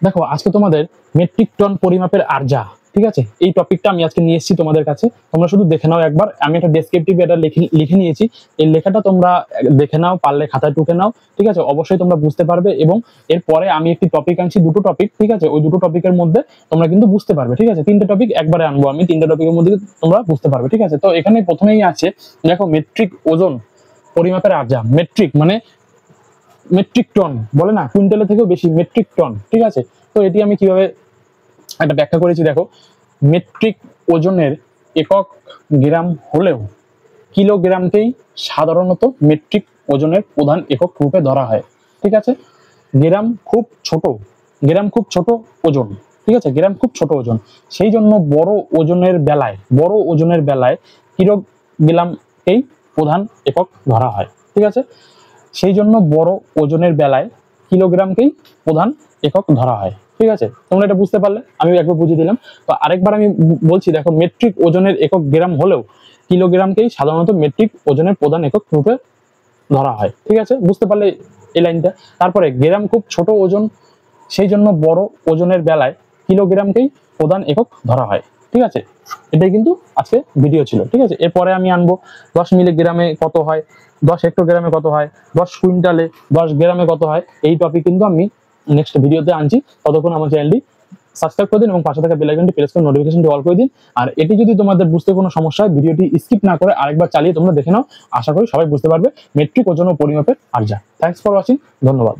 দেখো আজকে তোমাদের মেট্রিক টন পরিমাপের আরজা, ঠিক আছে, এই টপিকটা আমি আজকে নিয়ে এসেছি তোমাদের কাছে। তোমরা শুধু দেখে নাও একবার, আমি একটা ডেসক্রিপটিভ এটা লিখে নিয়েছি। এই লেখাটা তোমরা দেখে নাও, পারলে খাতায় টুকে নাও, ঠিক আছে। অবশ্যই তোমরা বুঝতে পারবে। এবং এরপরে আমি একটি টপিক আনছি, দুটো টপিক, ঠিক আছে। ওই দুটো টপিকের মধ্যে তোমরা কিন্তু বুঝতে পারবে, ঠিক আছে। তিনটে টপিক একবারে আনবো আমি, তিনটে টপিকের মধ্যে তোমরা বুঝতে পারবে, ঠিক আছে। তো এখানে প্রথমেই আছে, দেখো, মেট্রিক ওজন পরিমাপের আরজা। মেট্রিক মানে মেট্রিক টন, বলে না কুইন্টালের থেকেও বেশি, মেট্রিক টন, ঠিক আছে। তো এটি আমি কিভাবে একটা ব্যাখ্যা করেছি দেখো। মেট্রিক ওজনের একক গ্রাম হলেও কিলোগ্রামকেই সাধারণত মেট্রিক ওজনের প্রধান একক রূপে ধরা হয়, ঠিক আছে। গ্রাম খুব ছোট, গ্রাম খুব ছোট ওজন, ঠিক আছে। গ্রাম খুব ছোট ওজন, সেই জন্য বড় ওজনের বেলায় কিলোগ্রামকেই প্রধান একক ধরা হয়, ঠিক আছে। সেই জন্য বড় ওজনের বেলায় কিলোগ্রামকেই প্রধান একক ধরা হয়, ঠিক আছে। তোমরা এটা বুঝতে পারলে, আমি একবার বুঝিয়ে দিলাম। তো আরেকবার আমি বলছি, দেখো, মেট্রিক ওজনের একক গ্রাম হলেও কিলোগ্রামকেই সাধারণত মেট্রিক ওজনের প্রধান একক রূপে ধরা হয়, ঠিক আছে। বুঝতে পারলে এই লাইনটা। তারপরে গ্রাম খুব ছোট ওজন, সেই জন্য বড় ওজনের বেলায় কিলোগ্রামকেই প্রধান একক ধরা হয়, ঠিক আছে। এটাই কিন্তু আজকে ভিডিও ছিল, ঠিক আছে। এরপরে আমি আনবো 10 মিলিগ্রামে কত হয়, 10 হেক্টোগ্রামে কত হয়, 10 কুইন্টালে 10 গ্রামে কত হয়। এই টপিক কিন্তু আমি নেক্সট ভিডিওতে আনছি। ততক্ষণ আমার চ্যানেলটি সাবস্ক্রাইব করে দিন এবং পাশে থাকা বেল আইকনটি প্রেস করে নোটিফিকেশনটি অল করে দিন। আর এটি যদি তোমাদের বুঝতে কোনো সমস্যা হয়, ভিডিওটি স্কিপ না করে আরেকবার চালিয়ে তোমরা দেখে নাও। আশা করি সবাই বুঝতে পারবে মেট্রিক ওজন ও পরিমাপের আরজা। থ্যাঙ্কস ফর ওয়াচিং, ধন্যবাদ।